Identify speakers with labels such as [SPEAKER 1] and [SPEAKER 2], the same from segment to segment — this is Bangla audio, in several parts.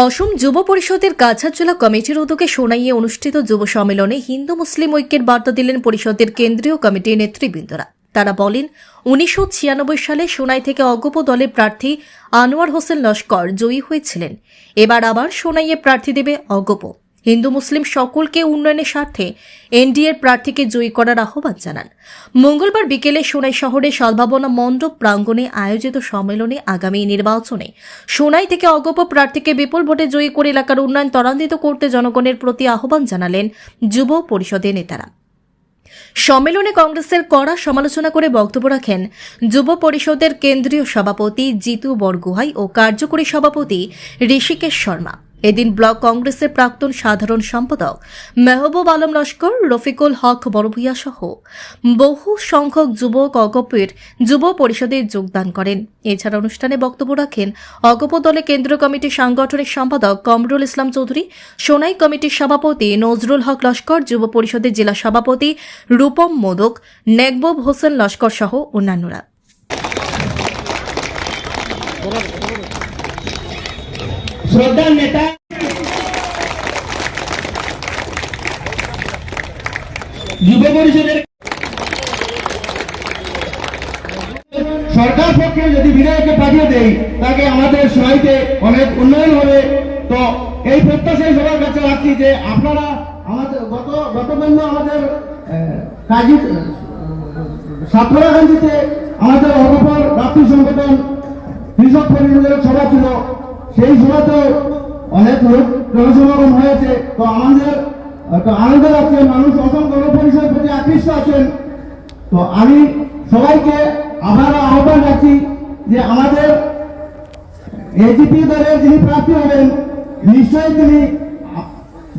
[SPEAKER 1] অসম যুব পরিষদের কাছাড়জেলা কমিটির উদ্যোগে সোনাইয়ে অনুষ্ঠিত যুব সম্মেলনে হিন্দু মুসলিম ঐক্যের বার্তা দিলেন পরিষদের কেন্দ্রীয় কমিটির নেতৃবৃন্দরা। তারা বলেন, 1996 সালে সোনাই থেকে অগপ দলের প্রার্থী আনোয়ার হোসেন লস্কর জয়ী হয়েছিলেন। এবার আবার সোনাইয়ে প্রার্থী দেবে অগপ। হিন্দু মুসলিম সকলকে উন্নয়নের স্বার্থে এনডিএর প্রার্থীকে জয়ী করার আহ্বান জানান। মঙ্গলবার বিকেলে সোনাই শহরে সদ্ভাবনা মণ্ডপ প্রাঙ্গণে আয়োজিত সম্মেলনে আগামী নির্বাচনে সোনাই থেকে অগপ প্রার্থীকে বিপুল ভোটে জয়ী করে এলাকার উন্নয়ন ত্বরান্বিত করতে জনগণের প্রতি আহ্বান জানালেন যুব পরিষদের নেতারা। সম্মেলনে কংগ্রেসের কড়া সমালোচনা করে বক্তব্য রাখেন যুব পরিষদের কেন্দ্রীয় সভাপতি জিতু বরগুহাই ও কার্যকরী সভাপতি ঋষিকেশ শর্মা। এদিন ব্লক কংগ্রেসের প্রাক্তন সাধারণ সম্পাদক মেহবুব আলম লস্কর, রফিকুল হক বড়ভূঁইয়া সহ বহু সংখ্যক যুবক অগপের যুব পরিষদে যোগদান করেন। এছাড়া অনুষ্ঠানে বক্তব্য রাখেন অগপ দলের কেন্দ্রীয় কমিটির সাংগঠনিক সম্পাদক কমরুল ইসলাম চৌধুরী, সোনাই কমিটির সভাপতি নজরুল হক লস্কর, যুব পরিষদের জেলা সভাপতি রূপম মোদক, নেকবব হোসেন লস্কর সহ অন্যান্যরা।
[SPEAKER 2] শ্রদ্ধা নেতা যুব পরিষদের সরকার পক্ষে যদি বিধায়ককে পাঠিয়ে দেয়, তাকে আমাদের সোনাইতে অনেক উন্নয়ন হবে। তো এই প্রত্যাশায় সবার কাছে রাখছি যে আপনারা আমাদের গতকাল আমাদের কাজী সাতরাগাঞ্জিতে আমাদের অগপর রাত্রি সংগঠন কৃষক পরিষদের সভা ছিল। সেই সভাতেও অনেক লোক জনসমাগম হয়েছে। তো আমাদের আনন্দ লাগছে, মানুষ অসংখ্য পরিষদের প্রতি আকৃষ্ট আছেন। তো আমি সবাইকে আবার আহ্বান রাখছি যে আমাদের এজিপি দলের যিনি প্রার্থী হবেন, নিশ্চয়ই তিনি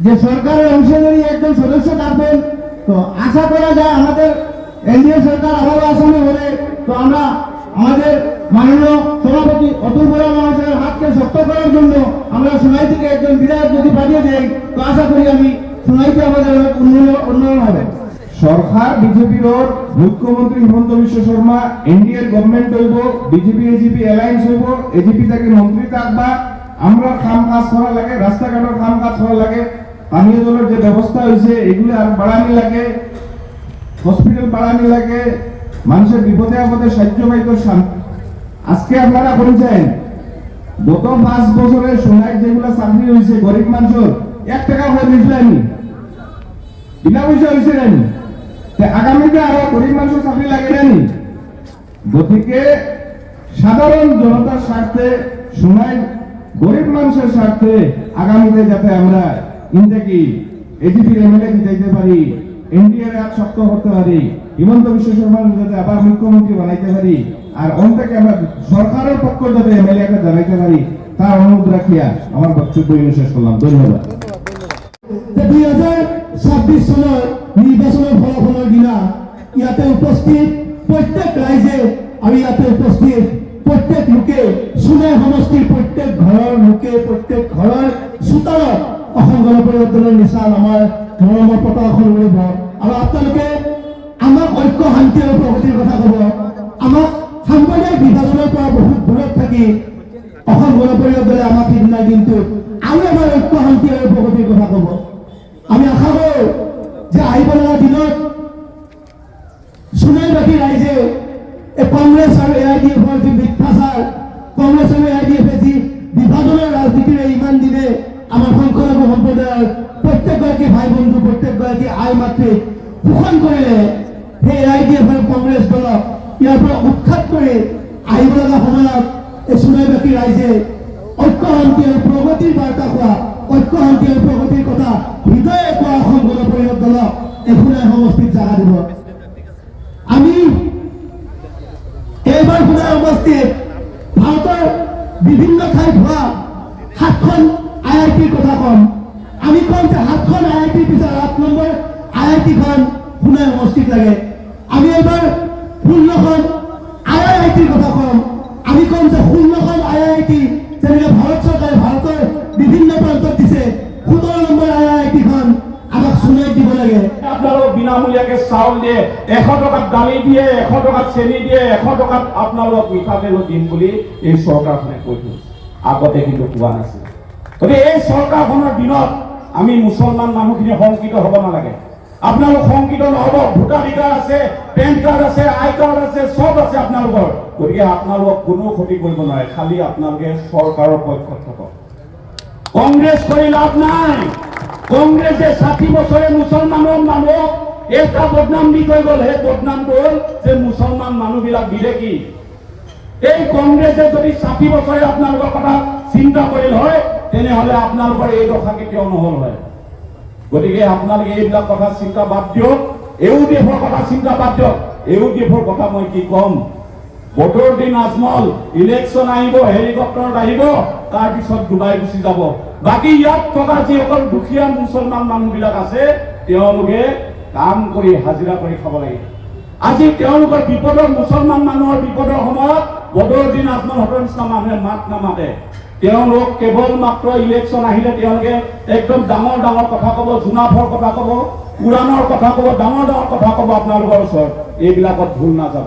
[SPEAKER 2] যে সরকারের অংশীদারি একজন সদস্য থাকবেন। তো আশা করা যায় আমাদের এনডিএ সরকার আবারও আসামে হলে তো আমরা আমাদের মাননীয় সভাপতি অতুল বরা মহাশয়ের হাতকে শক্ত করার জন্য আমরা সোনাই থেকে একজন বিধায়ক যদি পাঠিয়ে দেয়, তো আশা করি আমি সোনাইতে আমাদের উন্নয়ন হবে।
[SPEAKER 3] সরকার বিজেপির মুখ্যমন্ত্রী হিমন্ত বিশ্ব শর্মা এনডিএর গভর্নমেন্ট হইব, বিজেপি এজিপি অ্যালায়েন্স হইব, এজিপি থেকে মন্ত্রী থাকবা। আমরা কাম কাজ করা লাগে, রাস্তাঘাটের কাম কাজ করা লাগে, পানীয় জলের যে ব্যবস্থা হয়েছে এগুলো আর বাড়ানি লাগে, হসপিটাল বাড়ানি লাগে, মানুষের বিপদে আপদে সাহায্য পাইতো। আজকে আপনারা বলছেন গত 5 বছরে সোনাই যেগুলো চাকরি হয়েছে গরিব মানুষের 1 টাকা করে দিয়েছিলেন, বিনা পয়সা হয়েছে নানি। আগামীতে আরো গরিব মানুষের চাকরি লাগে নানি। গতিকে সাধারণ জনতার স্বার্থে, সোনাই গরিব মানুষের স্বার্থে আগামীতে যাতে আমরা ইনটাকি এজিপির এমএলএ দিতে পারি, এনডিএর হাত শক্ত করতে পারি, হিমন্ত বিশ্ব শর্মার যাতে আবার মুখ্যমন্ত্রী বানাইতে পারি, আর অন্তকে আমরা সরকারের পক্ষ যাতে এমএলএকে জানাইতে পারি, তার অনুরোধ রাখিয়া আমার বক্তব্য শেষ করলাম। ধন্যবাদ।
[SPEAKER 2] 2026 চনৰ নিৰ্বাচনৰ ফলাফলৰ দিনা ইয়াতে উপস্থিত প্ৰত্যেক ৰাইজে আৰু ইয়াতে উপস্থিত প্ৰত্যেক লোকে, সোনাই সমষ্টিৰ প্ৰত্যেক ঘৰৰ লোকে, প্ৰত্যেক ঘৰৰ চোতালত অসম গণ পৰিৱৰ্তনৰ নিচান আমাৰ মৰমৰ পতাকাখন উৰিব। আৰু আপোনালোকে আমাক ঐক্য, শান্তি আৰু প্ৰগতিৰ কথা ক'ব। আমাক সাম্প্ৰদায়িক বিভাজনৰ পৰা বহুত দূৰত থাকি অসম গণ পৰিষদ দলে আমাক সিদিনাৰ দিনটোত আৰু আমাৰ ঐক্য, শান্তি আৰু প্ৰগতিৰ কথা ক'ব। আমি আশা কৰো যে আহিব লগা দিনত সোনাইবাসী ৰাইজে এই কংগ্ৰেছ আৰু এআইডিএফৰ যি মিথ্যাচাৰ, কংগ্ৰেছ আৰু এআইডিএফে যি বিভাজনৰ ৰাজনীতিৰে ইমান দিনে আমাৰ সংখ্যালঘু সম্প্ৰদায়ৰ প্ৰত্যেকগৰাকী ভাই বন্ধু, প্ৰত্যেকগৰাকী আই মাতৃক শোষণ কৰিলে, সেই এআইডিএফ আৰু কংগ্ৰেছ দলক ইয়াৰ পৰা উৎখাত কৰি আহিব লগা সময়ত এই সোনাইবাসী ৰাইজে ঐক্য, শান্তি আৰু প্ৰগতিৰ বাৰ্তা কোৱা, ঐক্য, শান্তি আৰু প্ৰগতিৰ কথা হৃদয়ে কোৱা অসম গণ পৰিষদ দলক এই সোনাই সমষ্টিত জাগা দিব। আমি এইবাৰ সোনাই সমষ্টিত ভাৰতৰ বিভিন্ন ঠাইত হোৱা 7খন IITৰ কথা কম। আমি কম যে 7খন IITৰ পিছত 8 নম্বৰ IITখন সোনাই সমষ্টিত লাগে। আমি এইবাৰ 16খন IITৰ কথা কম। আমি কম যে 16খন IIT যেনেকৈ ভাৰত চৰকাৰে ভাৰতৰ বিভিন্ন প্ৰান্তত দিছে, 17 নম্বৰ IITখন আমাক সোনাইত দিব লাগে।
[SPEAKER 3] আপনারাও বিনা
[SPEAKER 4] বিনামূলীয়াকে চাউল দিয়ে, 100 টকাত দালি দিয়ে, 100 টকাত চেনি দিয়ে, 100 টকাত আপোনালোকক মিঠাতেলো দিম বুলি এই চৰকাৰখনে কৈ থৈছে। আগতে কিন্তু কোৱা নাছিল। গতিকে এই চৰকাৰখনৰ দিনত আমি মুছলমান মানুহখিনি শংকিত হ'ব নালাগে। আপোনালোক শংকিত নহ'ব। ভোটাধিকাৰ আছে, পেন কাৰ্ড আছে, আই কাৰ্ড আছে, চব আছে আপোনালোকৰ। গতিকে আপোনালোকক কোনো ক্ষতি কৰিব নোৱাৰে, খালি আপোনালোকে চৰকাৰৰ পক্ষত থাকক। কংগ্ৰেছ কৰি লাভ নাই। কংগ্ৰেছে 60 বছৰে মুছলমানৰ মানুহক এটা বদনাম দি থৈ গ'ল। সেই বদনামটো হ'ল যে মুছলমান মানুহবিলাক বিদেশী। এই কংগ্ৰেছে যদি 60 বছৰে আপোনালোকৰ কথা চিন্তা কৰিল হয়, তেনেহ'লে আপোনালোকৰ এই দশা কেতিয়াও নহ'ল হয়। গতিকে আপোনালোকে এইবিলাক কথা চিন্তা বাদ দিয়ক। ইউডিএফৰ কথা চিন্তা বাদ দিয়ক। ইউডিএফৰ কথা মই কি ক'ম? ভোটৰ দিন আজমল, ইলেকশ্যন আহিব, হেলিকপ্টাৰত আহিব, তাৰপিছত ডুবাই গুচি যাব। বাকী ইয়াত থকা যিসকল দুখীয়া মুছলমান মানুহবিলাক আছে, তেওঁলোকে কাম কৰি হাজিৰা কৰি খাব লাগে। আজি তেওঁলোকৰ বিপদৰ, মুছলমান মানুহৰ বিপদৰ সময়ত ভোটৰ দিন আজমলহঁতৰ নিচিনা মানুহে মাত নামাতে। তেওঁলোক কেৱল মাত্ৰ ইলেকশ্যন আহিলে তেওঁলোকে একদম ডাঙৰ ডাঙৰ কথা ক'ব, জোনাফৰ কথা ক'ব, কোৰাণৰ কথা ক'ব, ডাঙৰ ডাঙৰ কথা ক'ব আপোনালোকৰ ওচৰত। এইবিলাকত ভুল নাযাব।